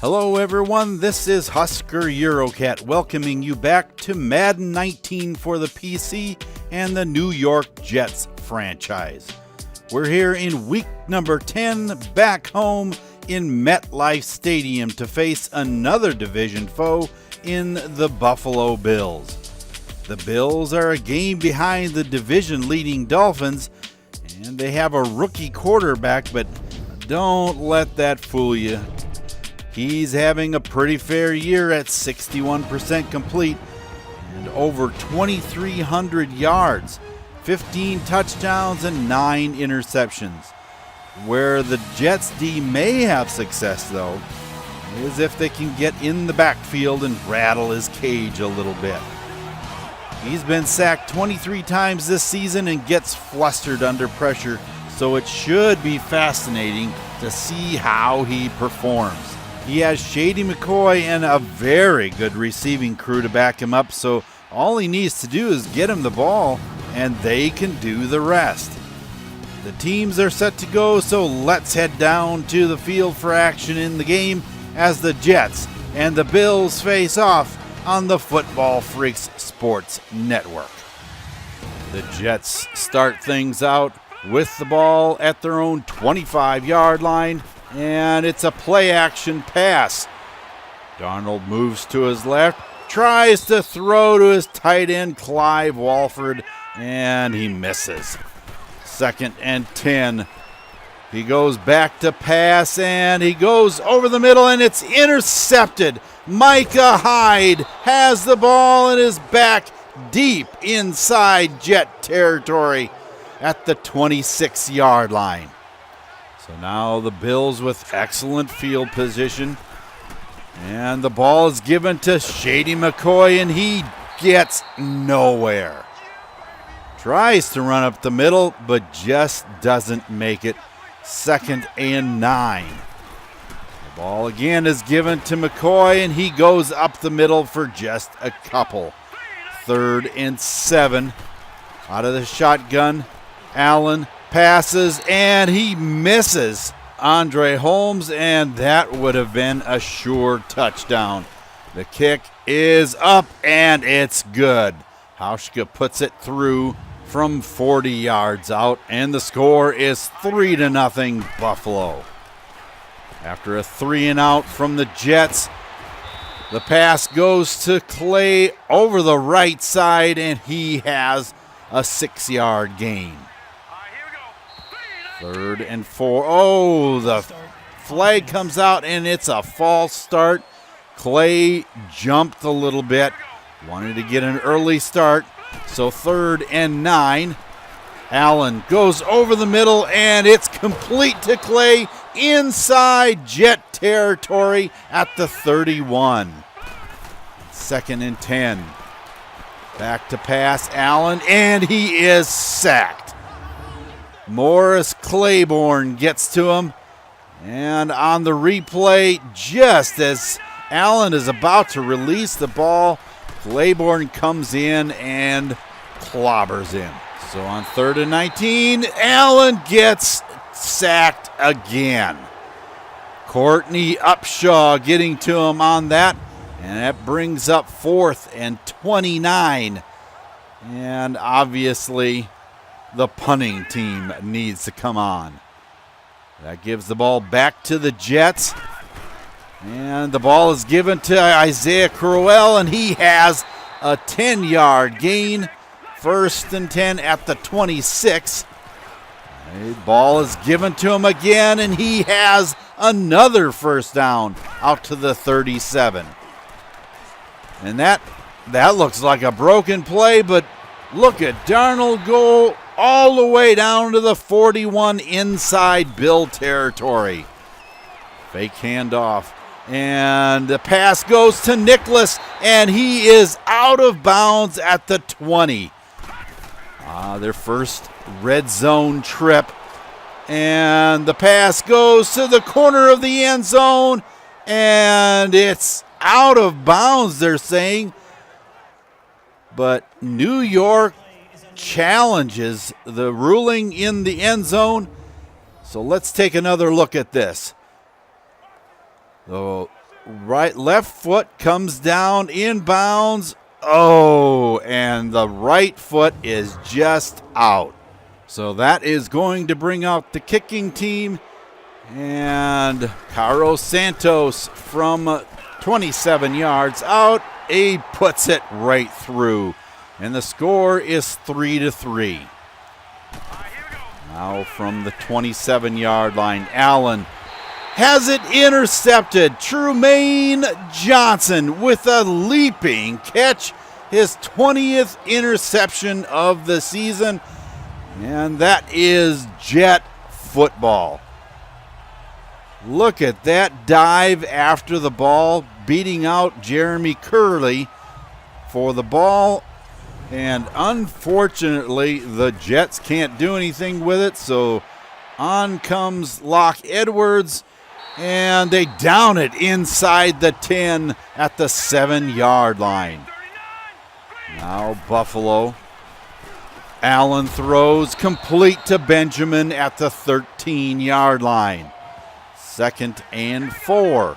Hello everyone, this is Husker Eurocat welcoming you back to Madden 19 for the PC and the New York Jets franchise. We're here in week number 10 back home in MetLife Stadium to face another division foe in the Buffalo Bills. The Bills are a game behind the division-leading Dolphins, and they have a rookie quarterback, but don't let that fool you. He's having a pretty fair year at 61% complete and over 2,300 yards, 15 touchdowns, and 9 interceptions. Where the Jets D may have success, though, is if they can get in the backfield and rattle his cage a little bit. He's been sacked 23 times this season and gets flustered under pressure, so it should be fascinating to see how he performs. He has Shady McCoy and a very good receiving crew to back him up, so all he needs to do is get him the ball, and they can do the rest. The teams are set to go, so let's head down to the field for action in the game as the Jets and the Bills face off on the Football Freaks Sports Network. The Jets start things out with the ball at their own 25-yard line, and it's a play-action pass. Darnold moves to his left, tries to throw to his tight end Clive Walford, and he misses. 2nd and 10. He goes back to pass, and he goes over the middle, and it's intercepted. Micah Hyde has the ball and is back deep inside Jet territory at the 26-yard line. So now the Bills with excellent field position. And the ball is given to Shady McCoy, and he gets nowhere. Tries to run up the middle, but just doesn't make it. 2nd and 9. The ball again is given to McCoy, and he goes up the middle for just a couple. 3rd and 7. Out of the shotgun, Allen passes, and he misses Andre Holmes, and that would have been a sure touchdown. The kick is up, and it's good. Hauschka puts it through from 40 yards out, and the score is 3-0 Buffalo. After a 3-and-out from the Jets, the pass goes to Clay over the right side, and he has a 6-yard gain. 3rd and 4. Oh, the flag comes out, and it's a false start. Clay jumped a little bit, wanted to get an early start. So 3rd and 9. Allen goes over the middle, and it's complete to Clay inside Jet territory at the 31. 2nd and 10. Back to pass, Allen, and he is sacked. Morris Claiborne gets to him, and on the replay, just as Allen is about to release the ball, Claiborne comes in and clobbers him. So on 3rd and 19, Allen gets sacked again. Courtney Upshaw getting to him on that, and that brings up 4th and 29. And obviously, the punting team needs to come on. That gives the ball back to the Jets. And the ball is given to Isaiah Crowell, and he has a 10-yard gain. 1st and 10 at the 26. The ball is given to him again, and he has another first down out to the 37. And that looks like a broken play, but look at Darnold go all the way down to the 41 inside Bill territory. Fake handoff. And the pass goes to Nicholas, and he is out of bounds at the 20. Their first red zone trip. And the pass goes to the corner of the end zone, and it's out of bounds, they're saying. But New York challenges the ruling in the end zone. So let's take another look at this. The left foot comes down inbounds. Oh, and the right foot is just out. So that is going to bring out the kicking team. And Carlos Santos from 27 yards out. He puts it right through. And the score is 3-3. Now from the 27-yard line, Allen has it intercepted. Trumaine Johnson with a leaping catch. His 20th interception of the season. And that is Jet football. Look at that dive after the ball, beating out Jeremy Curley for the ball. And unfortunately, the Jets can't do anything with it, so on comes Locke Edwards, and they down it inside the 10 at the 7-yard line. Now Buffalo. Allen throws complete to Benjamin at the 13-yard line. 2nd and 4.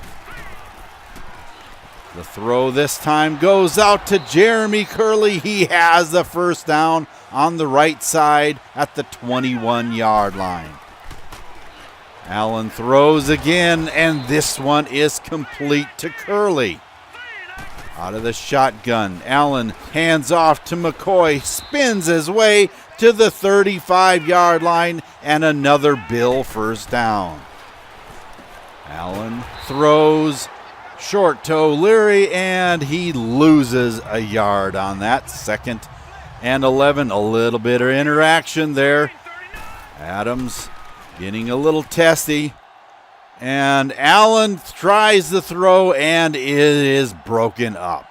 The throw this time goes out to Jeremy Curley. He has the first down on the right side at the 21-yard line. Allen throws again, and this one is complete to Curley. Out of the shotgun, Allen hands off to McCoy, spins his way to the 35-yard line, and another Bill first down. Allen throws short to O'Leary, and he loses a yard on that. 2nd and 11, a little bit of interaction there. Adams getting a little testy. And Allen tries the throw, and it is broken up.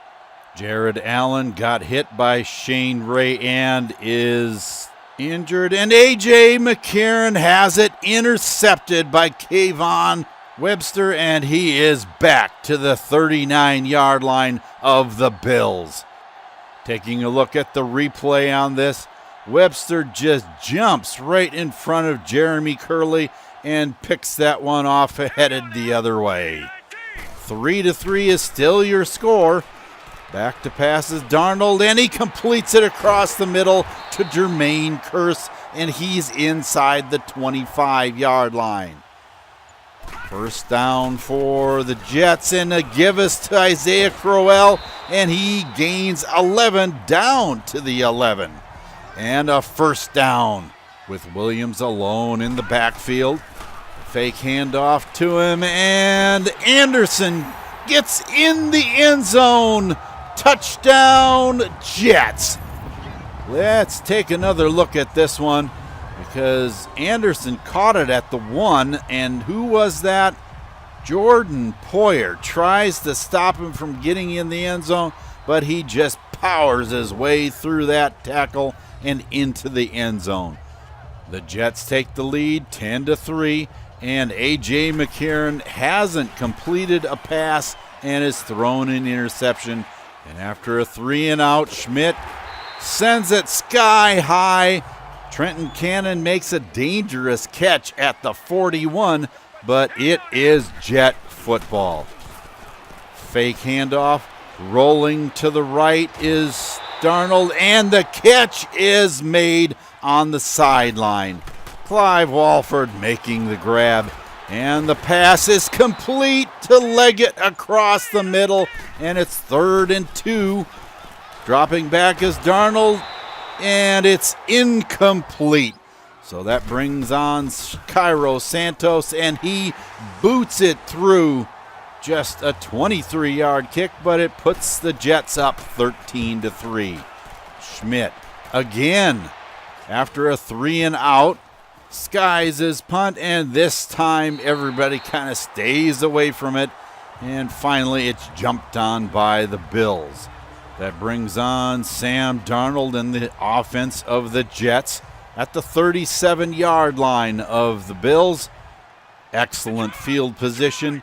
Jared Allen got hit by Shane Ray and is injured. And A.J. McCarron has it intercepted by Kayvon Webster, and he is back to the 39-yard line of the Bills. Taking a look at the replay on this, Webster just jumps right in front of Jeremy Curley and picks that one off, headed the other way. 3-3 is still your score. Back to passes Darnold, and he completes it across the middle to Jermaine Kearse, and he's inside the 25-yard line. First down for the Jets, and a give us to Isaiah Crowell, and he gains 11 down to the 11. And a first down with Williams alone in the backfield. Fake handoff to him, and Anderson gets in the end zone. Touchdown, Jets. Let's take another look at this one, because Anderson caught it at the 1, and who was that? Jordan Poyer tries to stop him from getting in the end zone, but he just powers his way through that tackle and into the end zone. The Jets take the lead 10-3, and A.J. McCarron hasn't completed a pass and is thrown an interception. And after a 3-and-out, Schmidt sends it sky high. Trenton Cannon makes a dangerous catch at the 41, but it is Jet football. Fake handoff, rolling to the right is Darnold, and the catch is made on the sideline. Clive Walford making the grab, and the pass is complete to Leggett across the middle, and it's 3rd and 2. Dropping back is Darnold, and it's incomplete. So that brings on Cairo Santos, and he boots it through. Just a 23-yard kick, but it puts the Jets up 13-3. Schmidt again, after a 3-and-out, skies his punt, and this time everybody kind of stays away from it, and finally it's jumped on by the Bills. That brings on Sam Darnold and the offense of the Jets at the 37-yard line of the Bills. Excellent field position,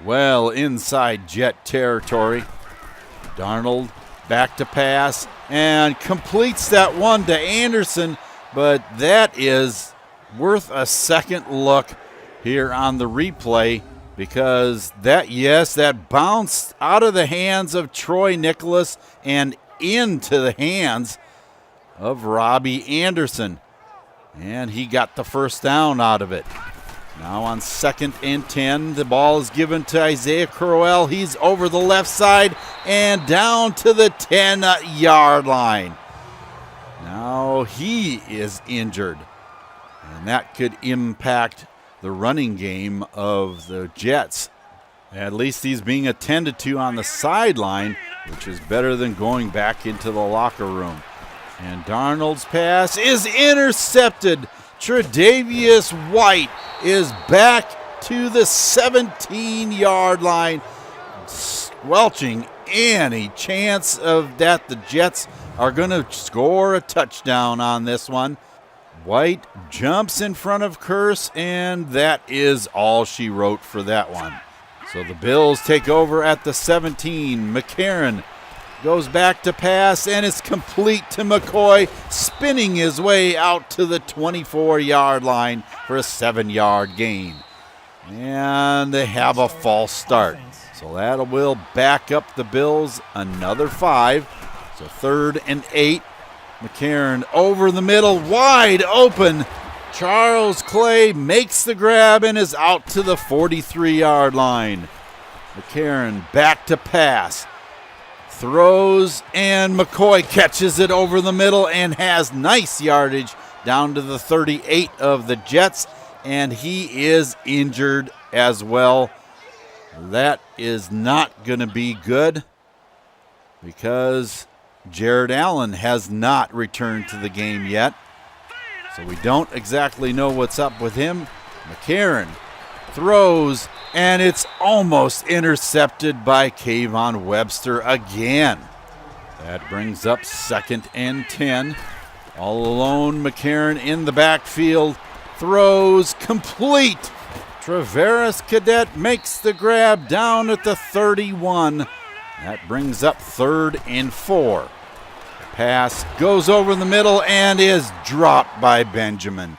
well inside Jet territory. Darnold back to pass and completes that one to Anderson, but that is worth a second look here on the replay, because that bounced out of the hands of Troy Nicholas and into the hands of Robbie Anderson. And he got the first down out of it. Now on 2nd and 10, the ball is given to Isaiah Crowell. He's over the left side and down to the 10-yard line. Now he is injured, and that could impact the running game of the Jets. At least he's being attended to on the sideline, which is better than going back into the locker room. And Darnold's pass is intercepted. Tre'Davious White is back to the 17-yard line, squelching any chance of that the Jets are going to score a touchdown on this one. White jumps in front of Curse, and that is all she wrote for that one. So the Bills take over at the 17. McCarron goes back to pass, and it's complete to McCoy, spinning his way out to the 24-yard line for a 7-yard gain. And they have a false start. So that will back up the Bills another 5. So 3rd and 8. McCarron over the middle, wide open. Charles Clay makes the grab and is out to the 43-yard line. McCarron back to pass. Throws, and McCoy catches it over the middle and has nice yardage down to the 38 of the Jets, and he is injured as well. That is not going to be good because Jared Allen has not returned to the game yet, so we don't exactly know what's up with him. McCarron throws, and it's almost intercepted by Kayvon Webster again. That brings up 2nd and 10. All alone, McCarron in the backfield, throws complete. Travaris Cadet makes the grab down at the 31. That brings up 3rd and 4. The pass goes over the middle and is dropped by Benjamin.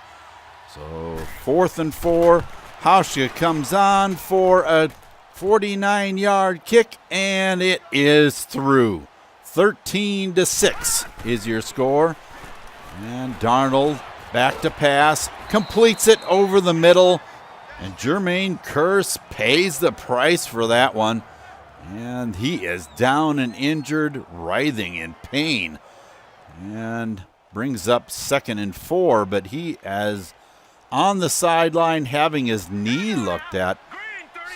So 4th and 4. Hauschka comes on for a 49-yard kick, and it is through. 13-6 is your score. And Darnold back to pass, completes it over the middle, and Jermaine Kearse pays the price for that one. And he is down and injured, writhing in pain, and brings up 2nd and 4, but he is on the sideline having his knee looked at,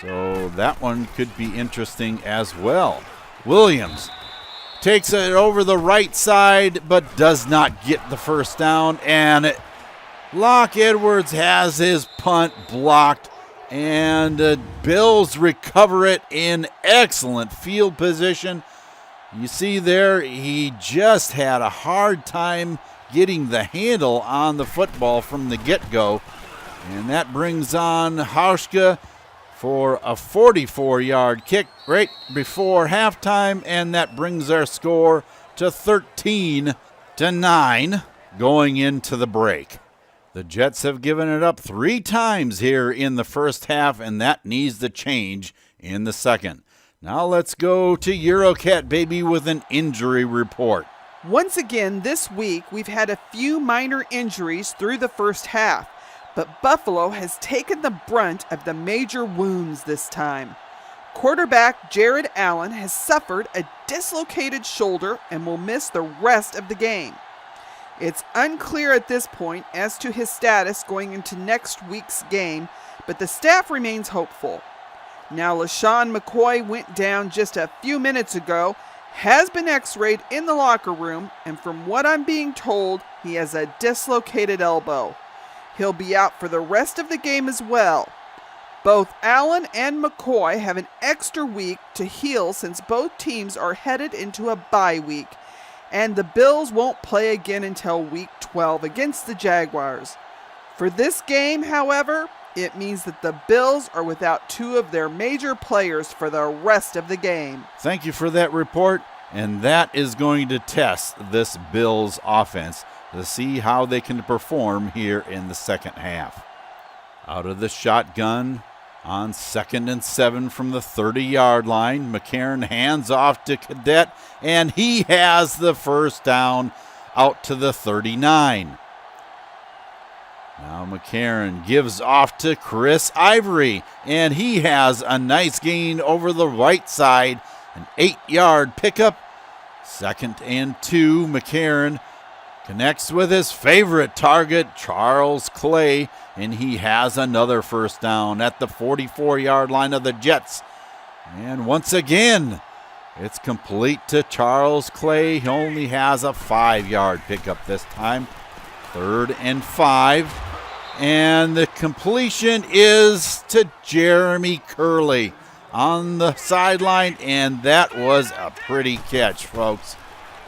so that one could be interesting as well. Williams takes it over the right side but does not get the first down, and Locke Edwards has his punt blocked, and the Bills recover it in excellent field position. You see there, he just had a hard time getting the handle on the football from the get-go. And that brings on Hauschka for a 44-yard kick right before halftime, and that brings our score to 13-9 going into the break. The Jets have given it up 3 times here in the first half, and that needs to change in the second. Now let's go to Eurocat, baby, with an injury report. Once again this week, we've had a few minor injuries through the first half, but Buffalo has taken the brunt of the major wounds this time. Quarterback Jared Allen has suffered a dislocated shoulder and will miss the rest of the game. It's unclear at this point as to his status going into next week's game, but the staff remains hopeful. Now LaShawn McCoy went down just a few minutes ago, has been x-rayed in the locker room, and from what I'm being told, he has a dislocated elbow. He'll be out for the rest of the game as well. Both Allen and McCoy have an extra week to heal since both teams are headed into a bye week, and the Bills won't play again until week 12 against the Jaguars. For this game, however, it means that the Bills are without 2 of their major players for the rest of the game. Thank you for that report, and that is going to test this Bills offense to see how they can perform here in the second half. Out of the shotgun, On 2nd and 7 from the 30-yard line, McCarron hands off to Cadet, and he has the first down out to the 39. Now McCarron gives off to Chris Ivory, and he has a nice gain over the right side, an 8-yard pickup. 2nd and 2, McCarron connects with his favorite target, Charles Clay, and he has another first down at the 44-yard line of the Jets. And once again, it's complete to Charles Clay. He only has a 5-yard pickup this time. 3rd and 5. And the completion is to Jeremy Curley on the sideline, and that was a pretty catch, folks.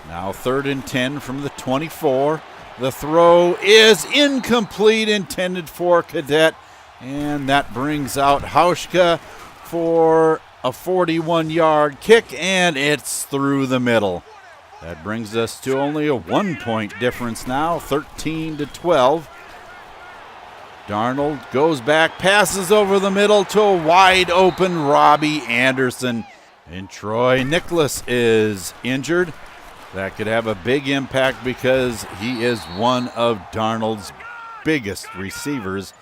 Now 3rd and 10 from the 24. The throw is incomplete, intended for Cadet, and that brings out Hauschka for a 41-yard kick, and it's through the middle. That brings us to only a 1-point difference now, 13-12. Darnold goes back, passes over the middle to a wide-open Robbie Anderson, and Troy Nicholas is injured. That could have a big impact because he is one of Darnold's biggest receivers.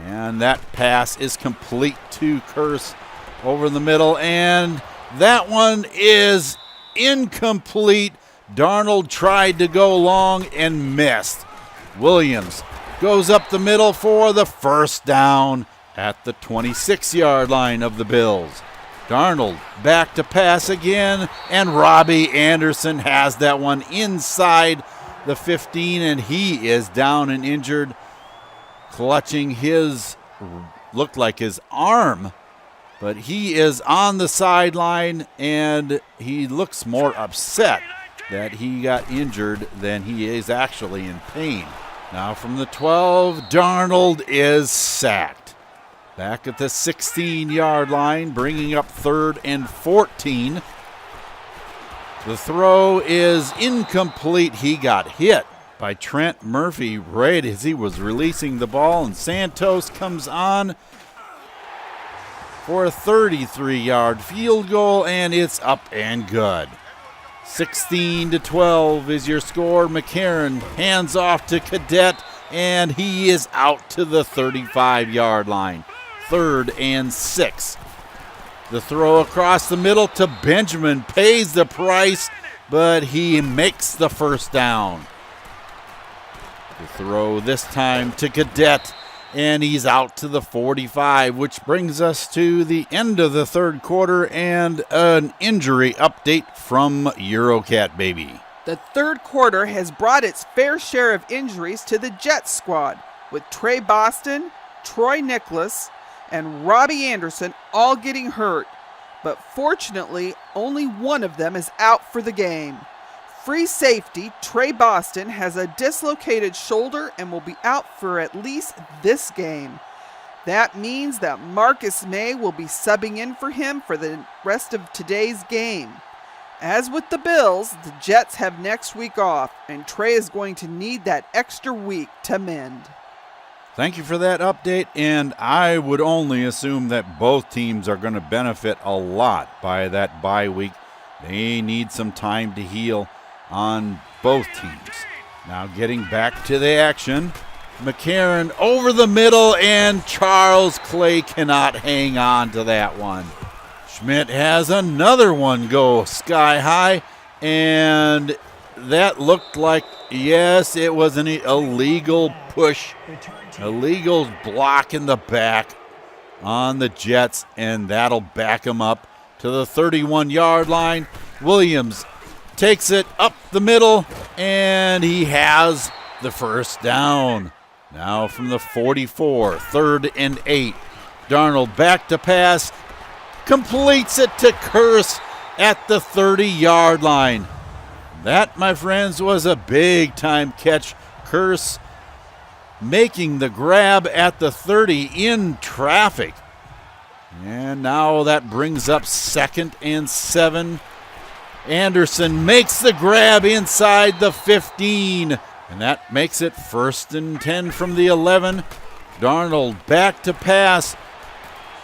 And that pass is complete to Curse over the middle, and that one is incomplete. Darnold tried to go long and missed. Williams goes up the middle for the first down at the 26-yard line of the Bills. Darnold back to pass again, and Robbie Anderson has that one inside the 15, and he is down and injured, clutching his, looked like his arm, but he is on the sideline, and he looks more upset that he got injured than he is actually in pain. Now from the 12, Darnold is sacked. Back at the 16-yard line, bringing up 3rd and 14. The throw is incomplete. He got hit by Trent Murphy right as he was releasing the ball, and Santos comes on for a 33-yard field goal, and it's up and good. 16-12 is your score. McCarron hands off to Cadet, and he is out to the 35-yard line. 3rd and 6. The throw across the middle to Benjamin pays the price, but he makes the first down. The throw this time to Cadet, and he's out to the 45, which brings us to the end of the 3rd quarter and an injury update from Eurocat, baby. The 3rd quarter has brought its fair share of injuries to the Jets squad, with Trey Boston, Troy Nicholas, and Robbie Anderson all getting hurt, but fortunately only one of them is out for the game. Free safety Trey Boston has a dislocated shoulder and will be out for at least this game. That means that Marcus May will be subbing in for him for the rest of today's game. As with the Bills, the Jets have next week off, and Trey is going to need that extra week to mend. Thank you for that update, and I would only assume that both teams are going to benefit a lot by that bye week. They need some time to heal on both teams. Now getting back to the action, McCarron over the middle, and Charles Clay cannot hang on to that one. Schmidt has another one go sky high, and that looked like, yes, it was an illegal push. Illegal block in the back on the Jets, and that'll back them up to the 31-yard line. Williams takes it up the middle, and he has the first down. Now from the 44, 3rd and 8. Darnold back to pass, completes it to Curse at the 30-yard line. That, my friends, was a big-time catch. Curse making the grab at the 30 in traffic. And now that brings up 2nd and 7. Anderson makes the grab inside the 15, and that makes it 1st and 10 from the 11. Darnold back to pass,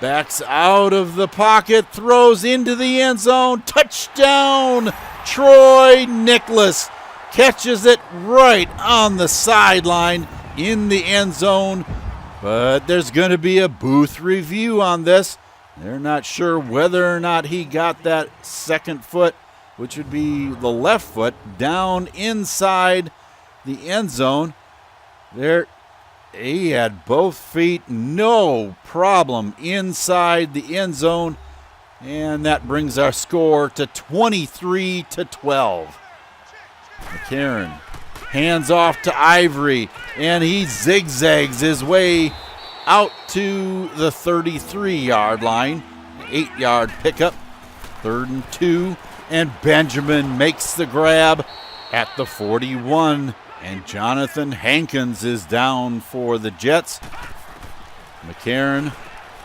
Backs out of the pocket, throws into the end zone. Touchdown! Troy Nicholas catches it right on the sideline in the end zone. But there's going to be a booth review on this. They're not sure whether or not he got that second foot, which would be the left foot, down inside the end zone. There, he had both feet, no problem, inside the end zone. And that brings our score to 23-12. McCarron hands off to Ivory, and he zigzags his way out to the 33-yard line. 8-yard pickup, 3rd and 2, and Benjamin makes the grab at the 41. And Jonathan Hankins is down for the Jets. McCarron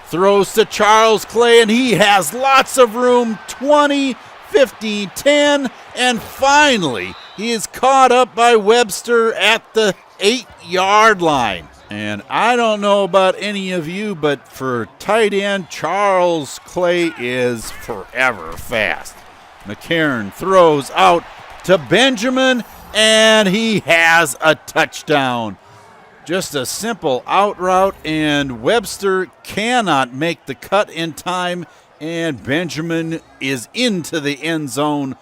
throws to Charles Clay, and he has lots of room. 20, 15, 10, and finally he is caught up by Webster at the 8-yard line. And I don't know about any of you, but for tight end, Charles Clay is forever fast. McCarron throws out to Benjamin, and he has a touchdown. Just a simple out route, and Webster cannot make the cut in time, and Benjamin is into the end zone.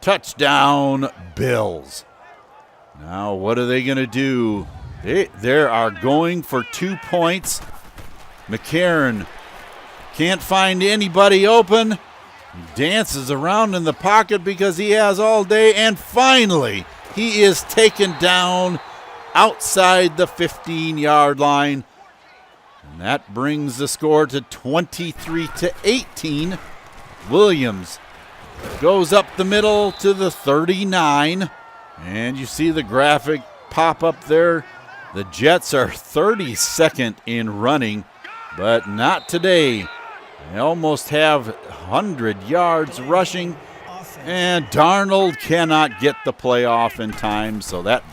Touchdown, Bills. Now, what are they going to do? They are going for 2 points. McCarron can't find anybody open. He dances around in the pocket because he has all day, and finally, he is taken down outside the 15-yard line. And that brings the score to 23-18. Williams goes up the middle to the 39. And you see the graphic pop up there. The Jets are 32nd in running, but not today. They almost have 100 yards rushing. And Darnold cannot get the play off in time, so that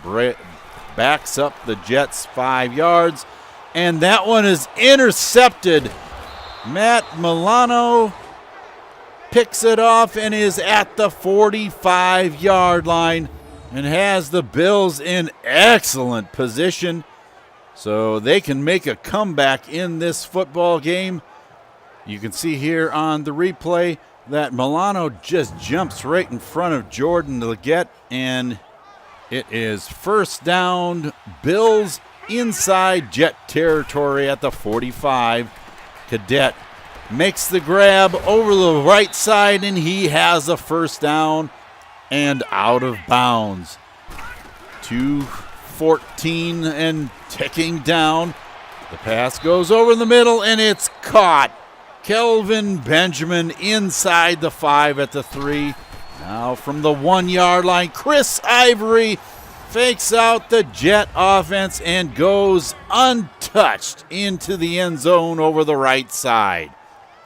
backs up the Jets 5 yards. And that one is intercepted. Matt Milano picks it off and is at the 45-yard line and has the Bills in excellent position so they can make a comeback in this football game. You can see here on the replay that Milano just jumps right in front of Jordan Leggett, and it is first down, Bills inside Jet territory at the 45. Cadet makes the grab over the right side, and he has a first down and out of bounds. 2:14 and ticking down. The pass goes over the middle, and it's caught. Kelvin Benjamin inside the 5 at the 3. Now from the 1-yard line, Chris Ivory fakes out the Jet offense and goes untouched into the end zone over the right side.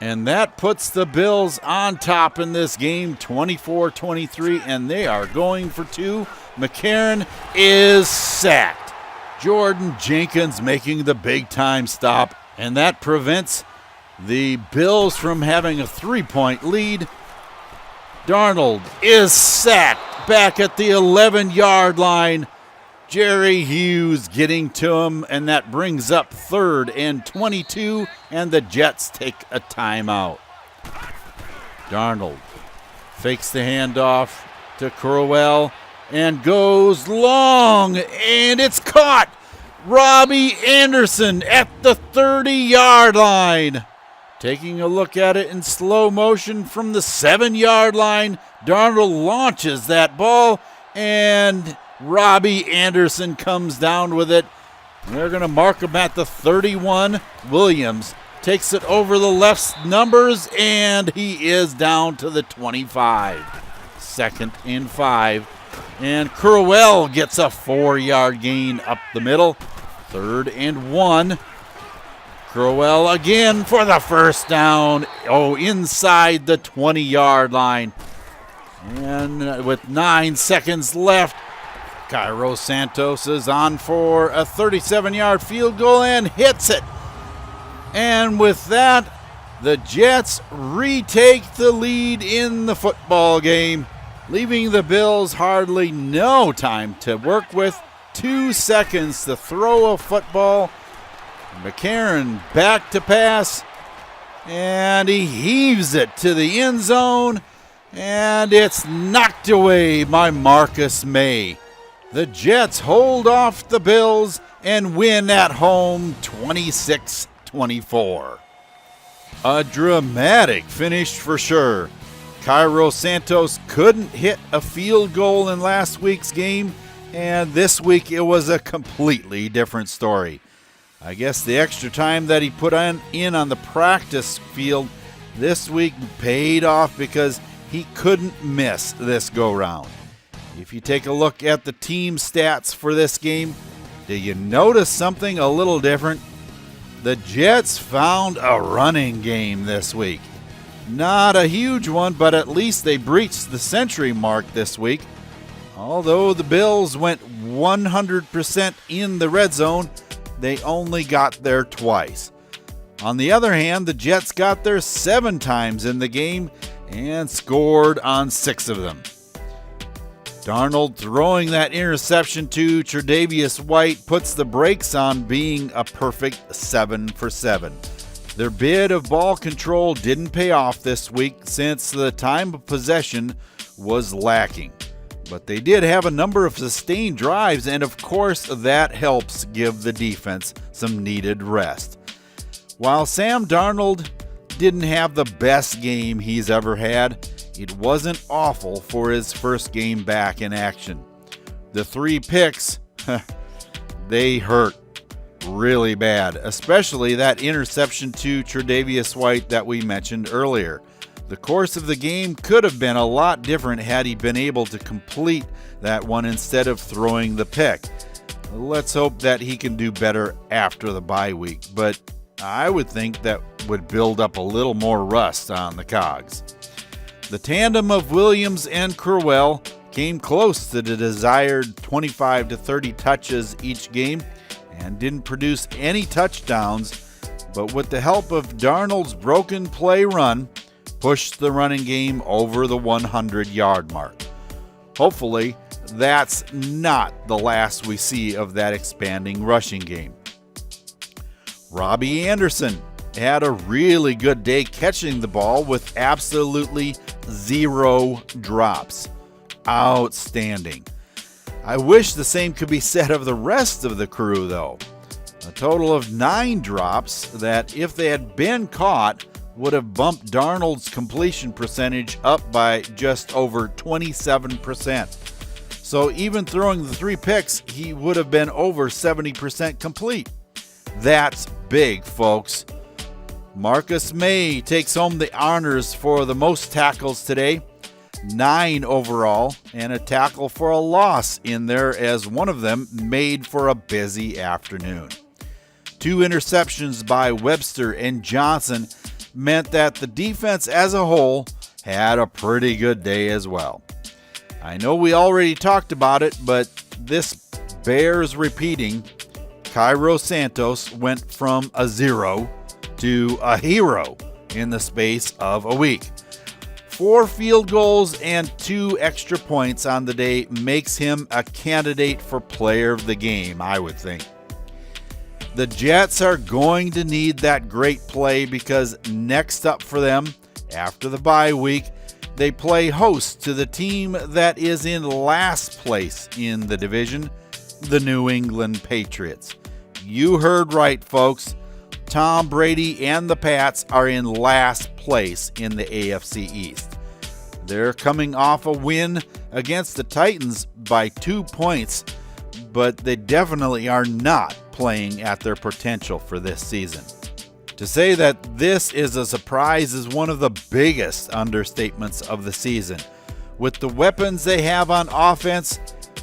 And that puts the Bills on top in this game, 24-23, and they are going for 2. McCarron is sacked. Jordan Jenkins making the big-time stop, and that prevents the Bills from having a 3-point lead. Darnold is sacked back at the 11-yard line. Jerry Hughes getting to him, and that brings up 3rd and 22, and the Jets take a timeout. Darnold fakes the handoff to Crowell and goes long, and it's caught. Robbie Anderson at the 30-yard line. Taking a look at it in slow motion from the 7-yard line, Darnold launches that ball, and Robbie Anderson comes down with it. They're going to mark him at the 31. Williams takes it over the left numbers, and he is down to the 25. 2nd and 5. And Crowell gets a 4-yard gain up the middle. 3rd and 1. Crowell again for the first down. Inside the 20-yard line. And with 9 seconds left, Cairo Santos is on for a 37-yard field goal and hits it. And with that, The Jets retake the lead in the football game, leaving the Bills hardly no time to work with. 2 seconds to throw a football. McCarron back to pass, and he heaves it to the end zone, and it's knocked away by Marcus May. The Jets hold off the Bills and win at home 26-24. A dramatic finish for sure. Cairo Santos couldn't hit a field goal in last week's game, and this week it was a completely different story. I guess the extra time that he put in on the practice field this week paid off because he couldn't miss this go-round. If you take a look at the team stats for this game, do you notice something a little different? The Jets found a running game this week. Not a huge one, but at least they breached the century mark this week. Although the Bills went 100% in the red zone, they only got there twice. On the other hand, the Jets got there 7 times in the game and scored on 6 of them. Darnold throwing that interception to Tre'Davious White puts the brakes on being a perfect 7 for 7. Their bid of ball control didn't pay off this week since the time of possession was lacking. But they did have a number of sustained drives, and of course that helps give the defense some needed rest. While Sam Darnold didn't have the best game he's ever had, it wasn't awful for his first game back in action. The 3 picks, they hurt really bad, especially that interception to Tre'Davious White that we mentioned earlier. The course of the game could have been a lot different had he been able to complete that one instead of throwing the pick. Let's hope that he can do better after the bye week, but I would think that would build up a little more rust on the cogs. The tandem of Williams and Crowell came close to the desired 25 to 30 touches each game and didn't produce any touchdowns, but with the help of Darnold's broken play run, pushed the running game over the 100-yard mark. Hopefully, that's not the last we see of that expanding rushing game. Robbie Anderson had a really good day catching the ball with absolutely 0 drops. Outstanding. I wish the same could be said of the rest of the crew, though. A total of 9 drops that, if they had been caught, would have bumped Darnold's completion percentage up by just over 27%. So even throwing the 3 picks, he would have been over 70% complete. That's big, folks. Marcus May takes home the honors for the most tackles today, 9 overall, and a tackle for a loss in there as one of them made for a busy afternoon. 2 interceptions by Webster and Johnson meant that the defense as a whole had a pretty good day as well. I know we already talked about it, but this bears repeating. Cairo Santos went from a 0 to a hero in the space of a week. 4 field goals and 2 extra points on the day makes him a candidate for player of the game, I would think. The Jets are going to need that great play because next up for them, after the bye week, they play host to the team that is in last place in the division, the New England Patriots. You heard right, folks. Tom Brady and the Pats are in last place in the AFC East. They're coming off a win against the Titans by 2 points, but they definitely are not playing at their potential for this season. To say that this is a surprise is one of the biggest understatements of the season. With the weapons they have on offense,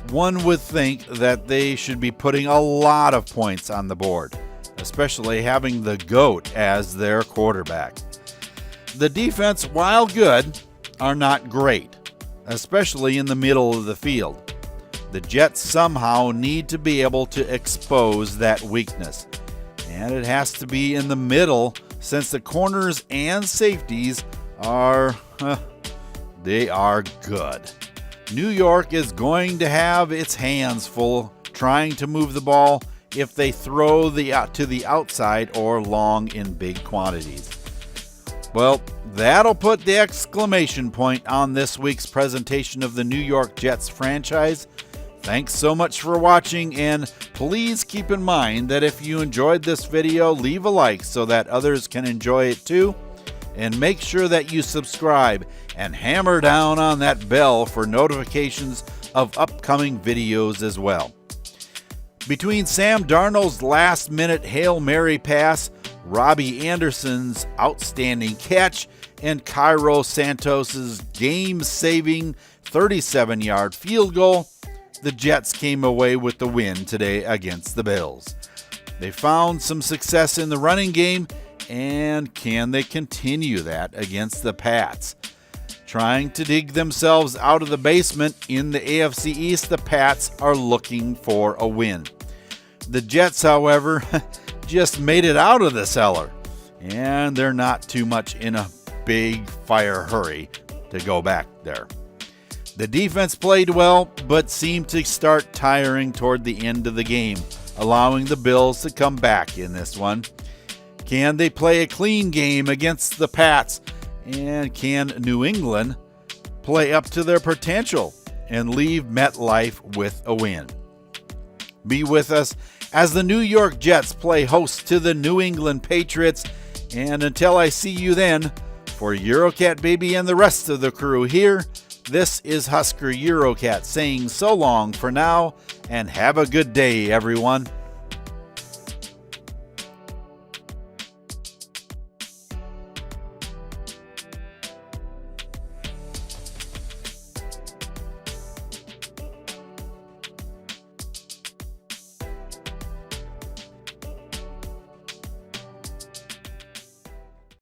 one would think that they should be putting a lot of points on the board, especially having the GOAT as their quarterback. The defense, while good, are not great, especially in the middle of the field. The Jets somehow need to be able to expose that weakness, and it has to be in the middle since the corners and safeties are, they are good. New York is going to have its hands full trying to move the ball if they throw to the outside or long in big quantities. Well, that'll put the exclamation point on this week's presentation of the New York Jets franchise. Thanks so much for watching, and please keep in mind that if you enjoyed this video, leave a like so that others can enjoy it too. And make sure that you subscribe and hammer down on that bell for notifications of upcoming videos as well. Between Sam Darnold's last-minute Hail Mary pass, Robbie Anderson's outstanding catch, and Cairo Santos's game-saving 37-yard field goal, the Jets came away with the win today against the Bills. They found some success in the running game, and can they continue that against the Pats? Trying to dig themselves out of the basement in the AFC East, the Pats are looking for a win. The Jets, however, just made it out of the cellar, and they're not too much in a big fire hurry to go back there. The defense played well, but seemed to start tiring toward the end of the game, allowing the Bills to come back in this one. Can they play a clean game against the Pats? And can New England play up to their potential and leave MetLife with a win? Be with us as the New York Jets play host to the New England Patriots. And until I see you then, for Eurocat Baby and the rest of the crew here, this is Husker Eurocat saying so long for now, and have a good day, everyone.